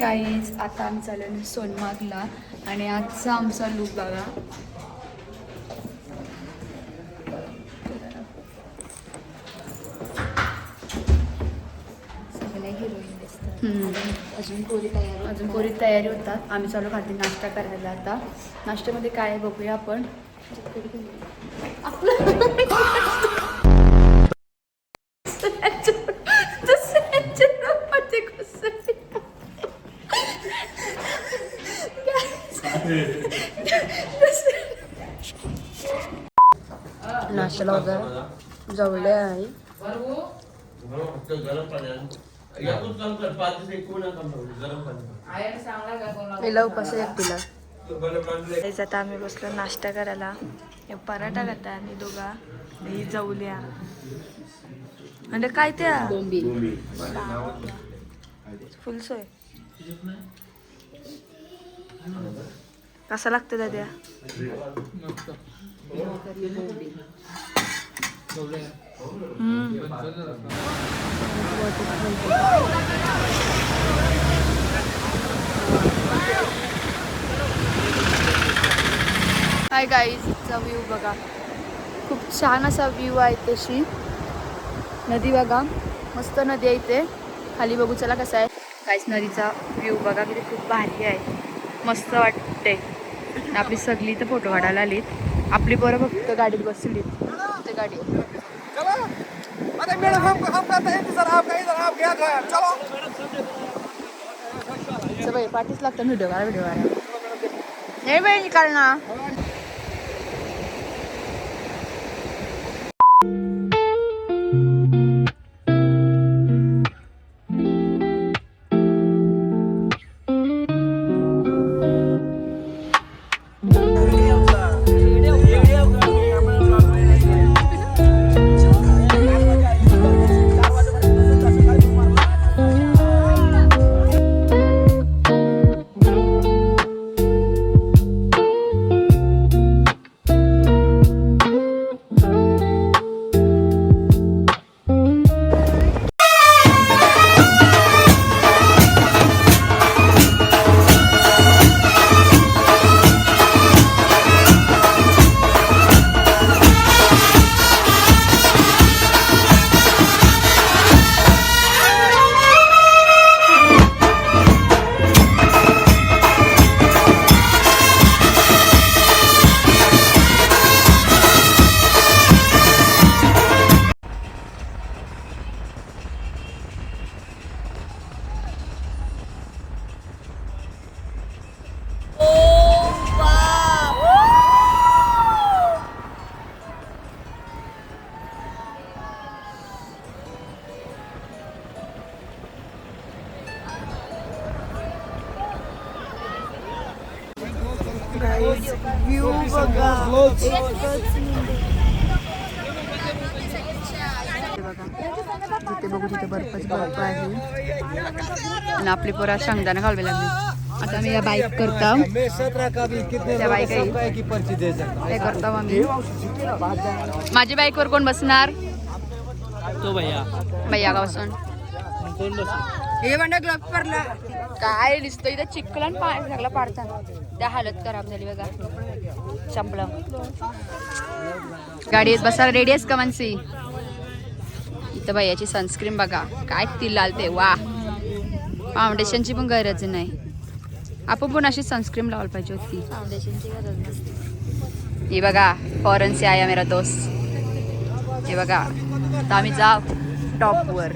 Guys आता आम्ही चाललो सोनमार्गला आणि आजचा आमचा लूक बघा. सगळ्या हिरोईन दिसतात. अजून पोरी तयारी होतात. आम्ही चालू खाली नाश्ता करायला. आता नाश्त्यामध्ये काय आहे बघूया आपण. नाश्त्याला वगैरे जवळ आहे. तिला उपास एकटीला. आता आम्ही बसलो नाश्ता करायला. पराठा खाता आम्ही दोघा. ही जवल्या म्हणजे काय त्या फुल सोय. कसा लागतं दाद्या? हाय गाईजचा व्ह्यू बघा. खूप छान असा व्ह्यू आहे. तशी नदी बघा, मस्त नदी आहे इथे. खाली बघू चला कसा आहे गाईज नदीचा व्ह्यू बघा. किती खूप भारी आहे, मस्त वाटते. आपली सगळी इथं फोटो काढायला आलीत. आपली पोरं फक्त गाडीत बसली. ते गाडी पाठीच लागतं व्हिडिओ काढा. हे वेळ काढ ना. व्ह्यू बघा. तिथे बघू, तिथे बर्फच बर्फ आहे. आणि आपली पोरा शेंगदाणा घालवे लागली. आता मी या बाईक करता. त्या बाईक काय करता आम्ही. माझ्या बाईकवर कोण बसणार? तो भैया भैया का बसून हे म्हणा ग्लव्स पडला. काय दिसतं इथं चिखल पाय सगळं पाडतात. त्या हालत खराब झाली बघा. संपलं. गाडीत बसायला रेडी आहेस का मानसी? इथं भैयाची सनस्क्रीन बघा काय ती लालते. वा, फाउंडेशनची पण गरज नाही. आपण पण अशी सनस्क्रीन लावायला पाहिजे होती. फाउंडेशनची गरज नसते. हे बघा फॉरेन से आया मेरा दोस्त. हे बघा तर आम्ही जाऊ टॉपवर.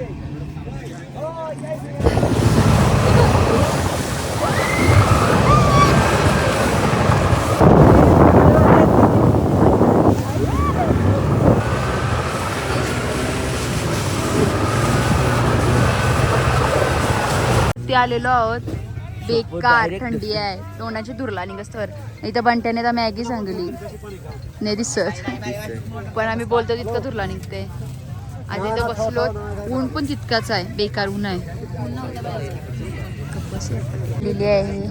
आलेलो आहोत. बेकार थंडी आहे. तोंडाची धुरला निघसतर. इथं बंट्याने तर मॅगी सांगली नाही दिसत, पण आम्ही बोलतो तितकं धुरला निघते. आज इथं बसलो. ऊन पण तितकाच आहे. बेकार ऊन आहे. लिहिली आहे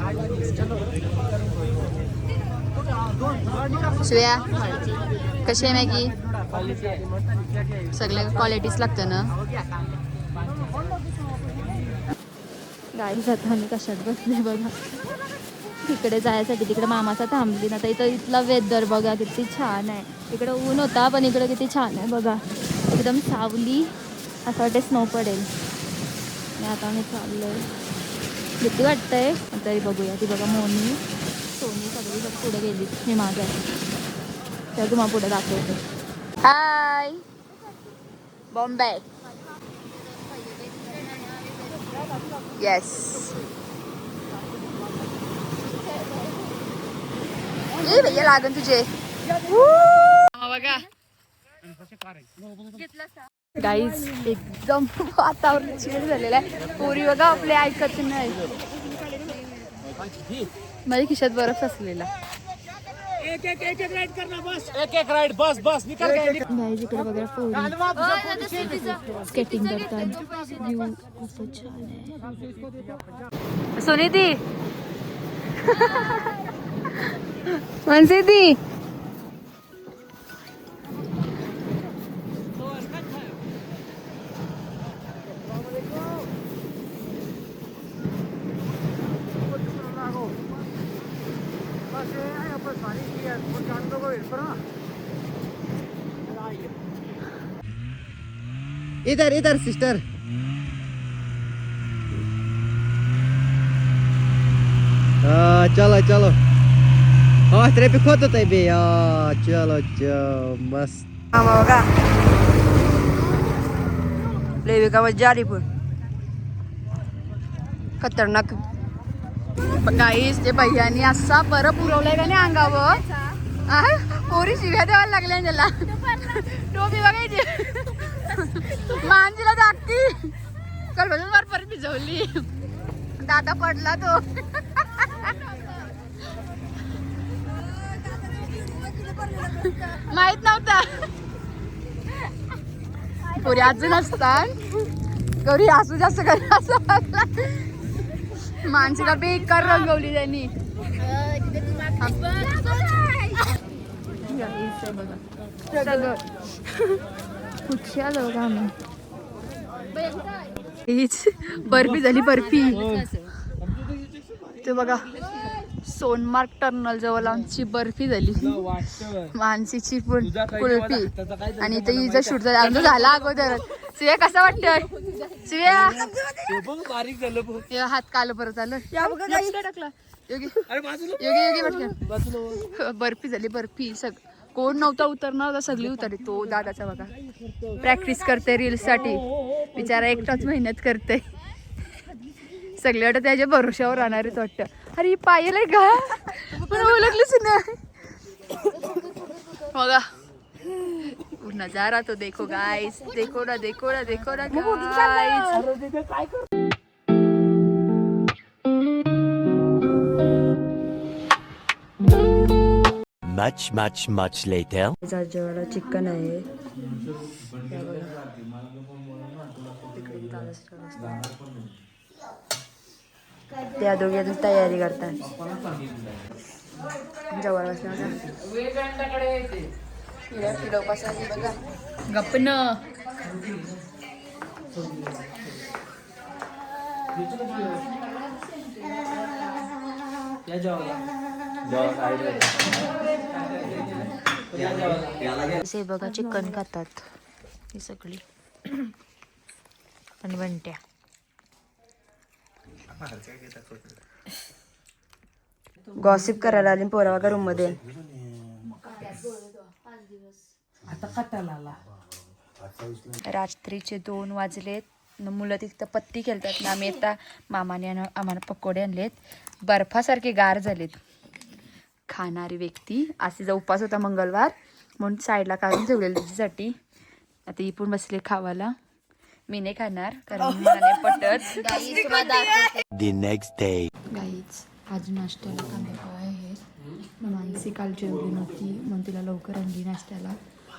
श्रेया. कशी आहे मॅगी? सगळ्या क्वालिटीज लागतं ना. गाईस आता आम्ही कशात बसले बघा. तिकडे जायसाठी तिकडे मामाचा थांबली ना, तर इथं इथला वेदर बघा किती छान आहे. इकडे ऊन होता पण इकडे किती छान आहे बघा. एकदम सावली, असं वाटते स्नो पडेल. आणि आता आम्ही चाललोय. किती वाटतंय तरी बघूया. ती बघा मोनी सोनी सगळी सब पुढे गेली. मी मागे आहे तर तुम्हाला पुढे दाखवते. हाय बॉम्बे. येस ये भैया लागन तुझे. बघा गाईज एकदम वातावरण चेंज झालेलं आहे. पोरी बघा आपले ऐकत नाही. माझ्या खिशात बरफ असलेला. एक राइड बस निकल गए. गाईज इकडे बघा पोरी स्केटिंग करतात. व्ह्यू खूप छान आहे. सोनीती मनसेती इधर इधर सिस्टर. चलो चलो. ट्रॅफिक होत होत बे. चलो चलो मस्त. बघा लेविका जारीपूर खतरनाक. गाईस ते भैयानी असा बरं पुरवलाय का नाही अंगावर. पोरी शिव्या द्यायला लागल्या त्याला. टोपी बघायची मांजीला दाखती. कल मार परत भिजवली. दादा पडला तो. माहित नव्हता. पोरी अजून असतात. गौरी असू जास्त कर असं माणसाला बेकार रंगवली त्यांनी. कुठची आलो बघा आम्ही. हीच बर्फी झाली बर्फी. ते बघा सोनमार्ग टर्नल जवळ आमची बर्फी झाली. मानसीची कुल्फी. आणि इथे हिचं शूट झालं. आमचं झाला अगोदर. शिव्या कसं वाटतंय शिव्या. बारीक झालं. हात काल परत आलं. टाकला योगी योगी योगी बर्फी झाली बर्फी. कोण नव्हता उतरणार होता. सगळी उतरली. तो दादाचा बघा प्रॅक्टिस करते रील्स साठी. बिचारा एकटाच मेहनत करते. सगळे वाटत त्याच्या भरोश्यावर राहणारच वाटतं. अरे पायलंय का पण ओळखलंच नाही बघा. नजारा तो देखो गाइस. देखो ना देखो ना देखो ना गाइस. Much later. जेवायला चिकन आहे. त्या दोघी अजून तयारी करतात. जवळ बघा गप्पन हे बघा चिकन खातात ही सगळी. आणि बनट्या गॉसिप करायला आली पोरा बघा रूम मध्ये. रात्रीचे 2 वाजलेत. मुलं तिथं पत्ती खेळतात ना. आम्ही आता मामाने आम्हाला पकोडे आणलेत. बर्फासारखे गार झालेत. खाणारी व्यक्ती आसीचा उपास होता मंगळवार म्हणून साईडला काढून ठेवलेलं तिच्यासाठी. आता ही पण बसले खावाला. मी नाही खाणार कारण मला नाही पटत. The next day. गाईच आज नाश्त्याला कांदे पोहे आहेत. मानसी काल जेवली नव्हती म्हणून तिला लवकर आणली नाश्त्याला.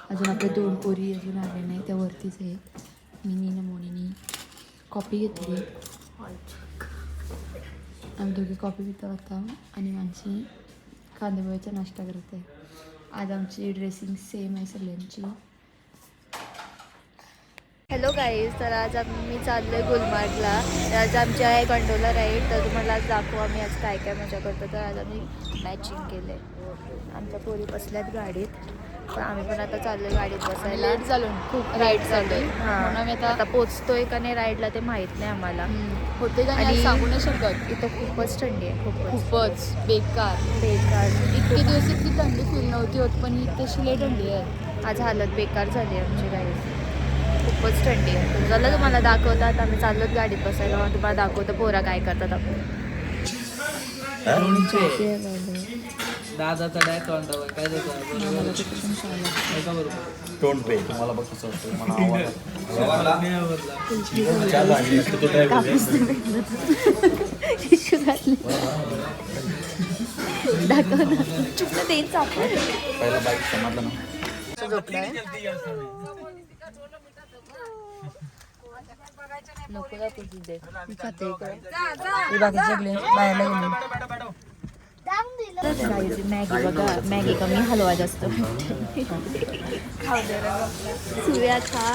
अजून आपले 2 पोरी अजून आले नाही. त्या वरतीच आहेत. मिनी मोनीनी कॉफी घेतली. आम्ही दोघी कॉफी पितो आता. आणि मानसी कांदे पोह्याचा नाश्ता करत आहे. आज आमची ड्रेसिंग सेम आहे सगळ्यांची. हॅलो गाईज, तर आज मी चाललोय गुलमार्गला. तर आज आमची आहे गंडोला राईड. तर तुम्हाला आज दाखवू आम्ही आज काय काय मजा करतो. तर आज आम्ही मॅचिंग केले. आमच्या पोरी बसल्यात गाडीत, पण आम्ही पण आता चाललोय गाडीत बसायला. लेट झालो खूप राईड चाललोय. म्हणून आम्ही आता पोचतोय का नाही राईडला ते माहित नाही आम्हाला. होते का आणि नाही सांगू नाही शकत. इथं खूपच थंडी आहे, खूपच बेकार. इतके दिवस इतकी थंडी फील नव्हती होत, पण ही तशी लई थंडी आहे. आज हालत बेकार झाली आमची गाडी. खूपच थंडी आहे. झालं तुम्हाला दाखवतात. आम्ही चाललोत गाडीत बसायला. मग तुम्हाला दाखवतो पोरा काय करतात आपण. दादाचा डाय तोंडावर काय डोंट पे तुम्हाला बघ कसं वाटतं मला दाखव ना तेच आपण पहिला बाईक समजलं ना नको दाखवू तुझे. मी खाते इकडे. मी बाकी सगळे बाहेरला गेले. मॅगी बघा, मॅगी कमी हलवा जास्त. सूर्या खा.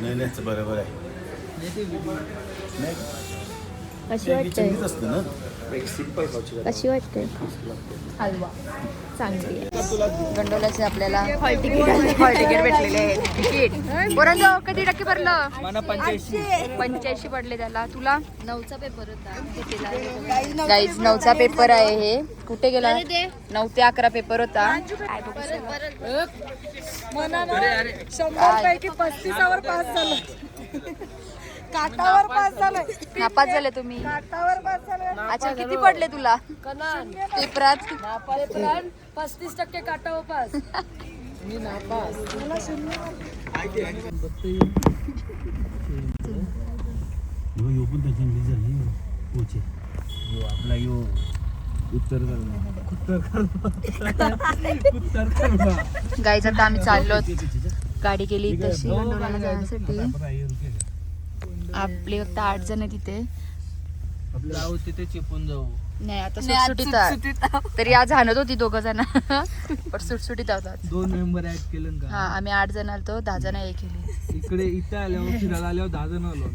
नाही बरोबर आहे कशी वाटते? असतं ना कशी वाटते? हलवा चांगली आहे. गंडोलाचे आपल्याला हॉल तिकीट भेटलेले आहेत. तिकीट पोरांनो किती टक्के भरलं? 85 पडले त्याला. तुला 9चा पेपर होता. गाईज 9चा पेपर आहे. हे कुठे गेला? 9 ते 11 पेपर होता. 100 पैकी 35वर पास झालं. काटावर पास झालं. नापास झाले तुम्ही. काटावर पास झालं. अच्छा, किती पडले तुला पेपरात? 35% काटावर पास. आपला यो उत्तर गाईज आता आम्ही चाललो. गाडी केली तशी गंडोलाला जाण्यासाठी. आपले फक्त 8 जण आहे तिथे. जाऊ तिथे चिपून जाऊ. नाही आता सुटसुटीत. तरी आज हाणत होती 2 जण. पण सुटसुटीत होतात. 2 मेंबर ऍड केलं का? हा, आम्ही 8 जण आलतो. 10 जण हे केली. इथे आल्यावर फिरायला आल्यावर 10 जण आलो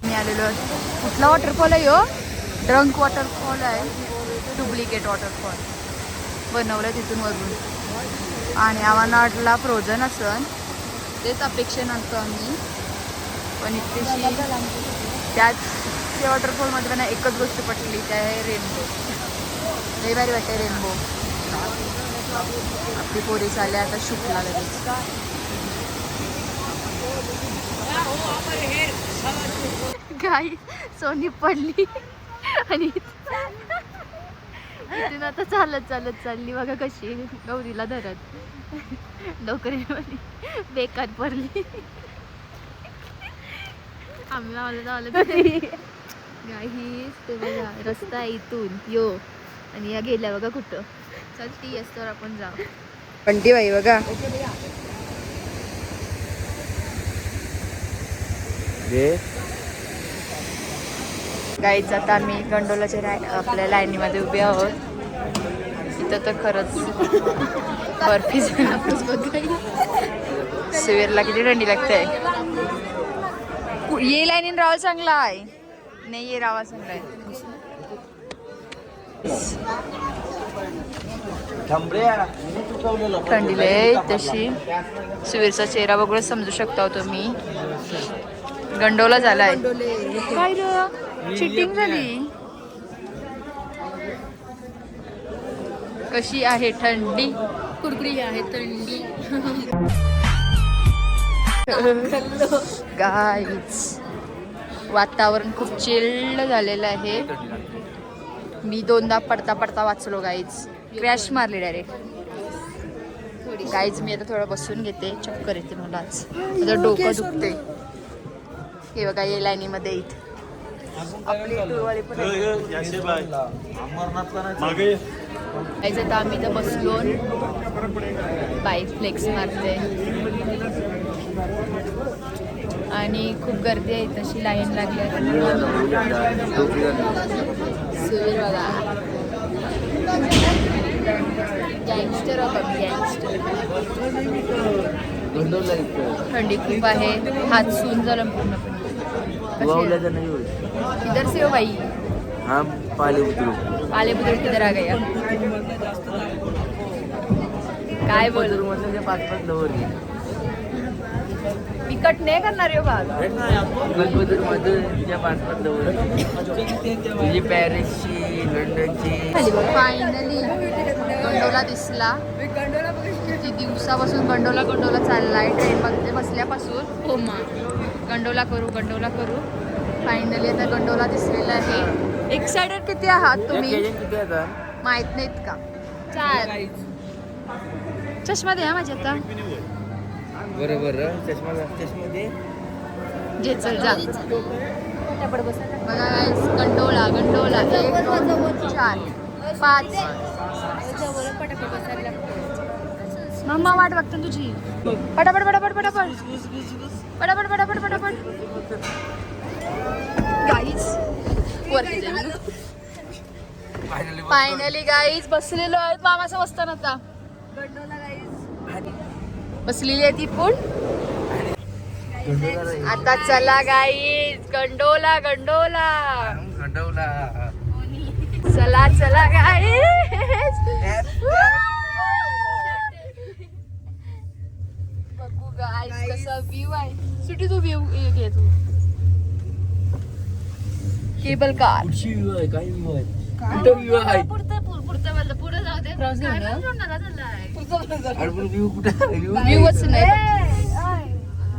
मी आलेलो. कुठला वॉटरफॉल आहे हो? ड्रंक वॉटरफॉल आहे. डुप्लिकेट वॉटरफॉल बनवलं तिथून वरून. आणि आम्हाला वाटला फ्रोझन असन, तेच अपेक्षेने आणतो आम्ही. पण इतकीशी त्याच त्या वॉटरफॉलमध्ये पण एकच गोष्ट पटली, त्या आहे रेनबो. लई भारी वाटते रेनबो. आपली पोरीस आल्या आता शुकला लगेच. गाई सोनी पडली आणि इथून आता चालत चालली बघा कशी गौरीला धरत. डोकरीवाली बेकार पडली. आम्ही झालं गाई. ते बघा रस्ता आहे इथून यो, आणि या गेल्या बघा कुठं. चल ती असतो आपण जाऊ. पंटी बाई बघा. गाईच आता आम्ही गंडोलाच्या आपल्या लाईनीमध्ये उभे आहोत. इथं तर खरंच बर्फी शिवेरला किती थंडी लागते. ये लाईनीन रावा चांगला आहे. नाही ये रावा चांगला आहे. थंडी लय तशी. शिवेरचा चेहरा बघून समजू शकता तुम्ही. गंडोला झालाय. काय रे चिटिंग झाली. कशी आहे थंडी? कुरकुरी आहे थंडी. गाईज वातावरण खूप चिल्ड झालेलं आहे. मी 2दा पडता वाचलो गाईज. क्रॅश मारली डायरेक्ट. गाईज मी आता थोडं बसून घेते. चक्कर येते मला आज. माझं डोकं दुखते. हे बघा या लाईनीमध्ये इथे आपली टूरवाली पण गाईज. आता आम्ही इथं बसलो. बाईक फ्लेक्स मारते आणि खूप गर्दी आहे. तशी लाईन लागली आहे. सुवीर बघा गँगस्टर थंडी खूप आहे, हात सून झाला पूर्णपणे. किधर से हो भाई? हम पालीपुत्र पालेपुत्र किधर आ गया? काय बोल पाच लवर मी कट नाही करणार हो भाग. गणपती मध्ये तुझ्या पाच लवर तुझी पॅरिसची लंडनची. फायनली गंडोला दिसला. किती दिवसापासून गंडोला चाललाय ट्रेन मध्ये बसल्यापासून. हो मा गंडोला करू. फायनली आता गंडोला दिसलेला आहे. एक्साइटेड किती आहात तुम्ही? माहित नाहीत का? 4 चष्मा द्या माझ्या आता. बरोबर चष्मा दे. जे चल जा. बघा guys, गंडोला 1 2 3 4 5. मम्मा वाट बघते तुझी. पटापट गाईज वरती जाईल. फायनली गाईज बसलेलो आहेत मामाचं बसताना. आता बसलेली आहे ती पण. आता चला गाईज गंडोला चला गाईज. बघू गाईज कसा व्ह्यू आहे. सुटी तू व्ह्यू घे तू. केबल कार पुढे जाऊ दे. व्ह्यूच नाही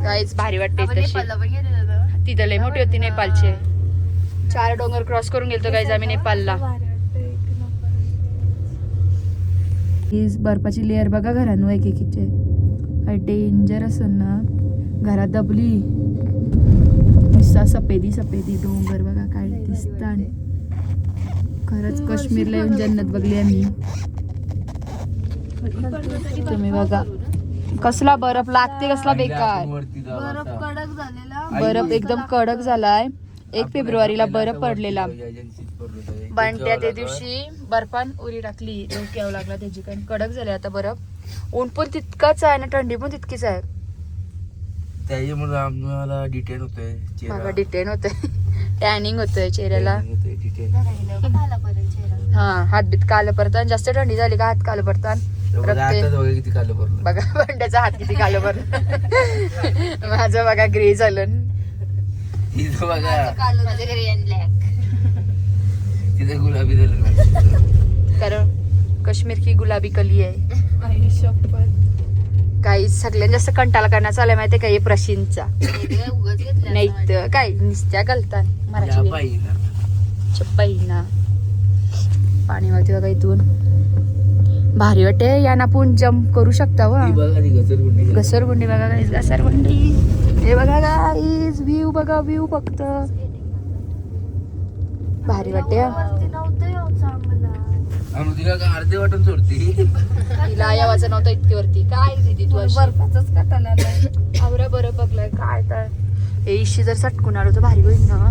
गाईज. भारी वाटते तशी. तिथं लय मोठी होती नेपाळचे. 4 डोंगर क्रॉस करून गेलतो गाईज आम्ही नेपाळला. बर्फाची लेअर बघा घरांवर एकेकीचे. काय डेंजर असेल ना घरात दबली. नुसता सफेदी डोंगर बघा काय दिसतात. खरंच काश्मीरला येऊन जन्नत बघली आम्ही. तुम्ही बघा कसला बर्फ लागते, कसला बेकार. बर्फ एकदम कडक झालाय. 1 फेब्रुवारीला बर्फ पडलेला. बंट्या त्या दिवशी बर्फान उरी टाकली. डोक्यावर लागला त्याची. कारण कडक झाले आता बर्फ. ऊन पण तितकाच आहे ना थंडी पण तितकीच आहे. त्याच्यामुळे आम्हाला डिटेन होतोय. बघा डिटेन होतंय. टॅनिंग होतंय चेहऱ्याला. हा हातबीत कालं पडतात. जास्त थंडी झाली का हात कालं पडतात. किती काल भरलं बघा बंड्याचा हात किती कालं पडलं. माझं बघा ग्रे झालं. तिथं बघा तिथं गुलाबी झालं. कारण काश्मीर की गुलाबी कली आहे. काही सगळ्यात जास्त कंटाळा करण्याचा आलाय माहितीये का हे प्रशीनचा. नाही तर काय निस्त्या घालतात मराठी चप्पाईना. पाणी वाटते बघा इथून. भारी वाटते. यानं आपण जम्प करू शकता व. घसरगुंडी बघा गाईज. घसरगुंडी हे बघा गाईज. व्ह्यू बघा व्ह्यू फक्त भारी वाटते. अर्धे वाटून सोडती. तिला आवाज नव्हता इतकी वरती. काय दिदी तू आवरा बरं बघलाय काय तर. हे इशी जर सटकून आलो तर भारी होईल ना.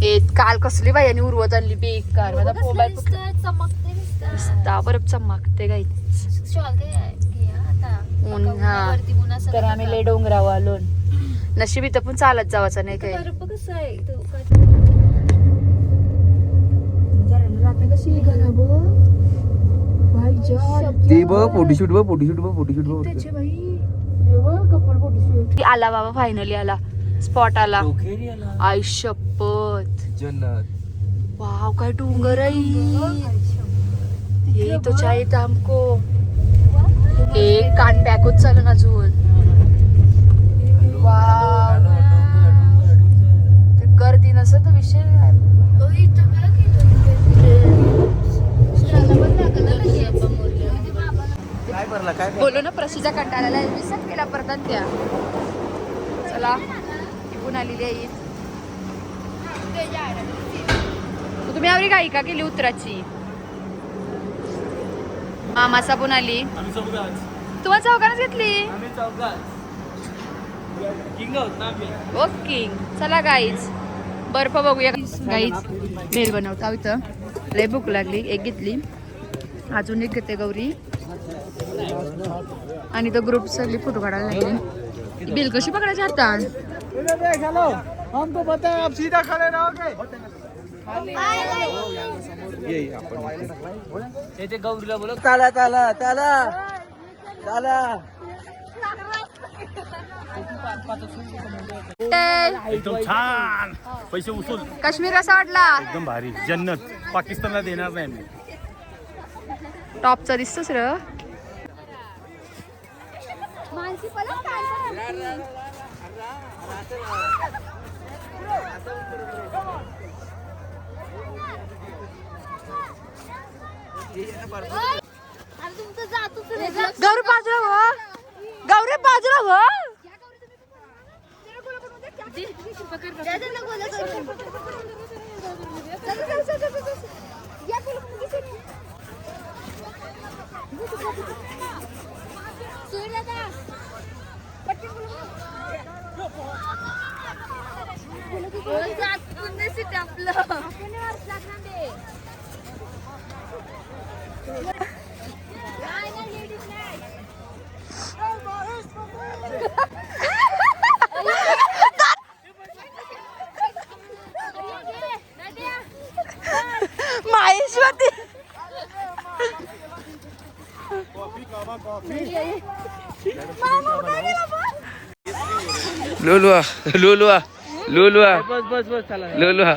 हे काल कसली बाई आणि उरवत आणली बेकार. माझा मोबाईल बरं चमकते गाई. हा तर आम्ही लय डोंगरावर आलो. नशीब इथं पण चालत जावाचं नाही काही. ते बघ फोटोशूट आला बाबा. फायनली आला. स्पॉट आला. आई शपथ. जन्नत. वाव काय डोंगर आहे. ये तो चाहिए था हमको. एक कान पॅक होत चालून अजून. वाव ते गर्दी नसत तर विषय काय भरला काय बोलू ना. प्रशीचा कंटाळ्याला विसत केला परत त्या. चला इथून आलेली आहे. तुम्ही आवरी गाई का केली उतराची. मामासा पण आली. तुम्हाला चौकानच घेतली. ओके चला गाईज बर्फ बघूया. गाईज भेल बनवता इथं. लय भूक लागली. एक घेतली. अजून एक घेते गौरी आणि तो ग्रुप सगळी फोटो काढायला लागले. बिल कशी पकडायची आता? हमको पता है, आप सीधा खड़े रहोगे. ते गौरीला बोलत चला चला चला चला. एकदम छान पैसे उचल काश्मीर कसा वाटला? एकदम भारी जन्नत पाकिस्तानला देणार नाही मी. टॉपचा दिसतोस र. गौरी बाजूला हो, गौरी बाजूला हो. माहेश्वरी लुलुआ लुलुआ लुलुआ बस बस बस चला. लुलुआ.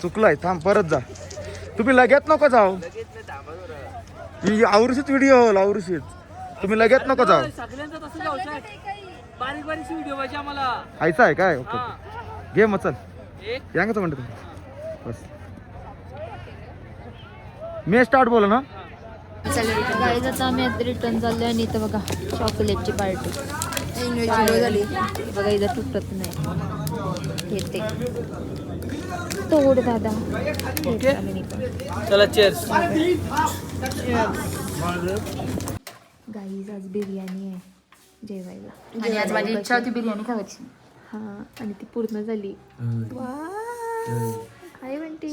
चुकलाय थांब परत जा. तुम्ही लगेच नको जाऊ. ही आवृषीच व्हिडिओ आवृषीच. तुम्ही लगेच नको जाऊ. सगळ्यांचा तसं जाऊ बारीक बारीक व्हिडिओ पाहिजे आम्हाला. ऐसा आहे काय? ओके घे मग चल. एक या का म्हणतो तुम्ही बस. मी स्टार्ट बोला ना. गाईज आता आम्ही आता रिटर्न चाललो आणि इथं बघा चॉकलेटची पार्टी झाली बघा. इथं तुटत नाही. घेते तोड दादा. चला चेअर्स. गाईज आज बिर्याणी आहे जेवायला आणि आज माझी इच्छा होती बिर्याणी खायची. हा आणि ती पूर्ण झाली. आई म्हणते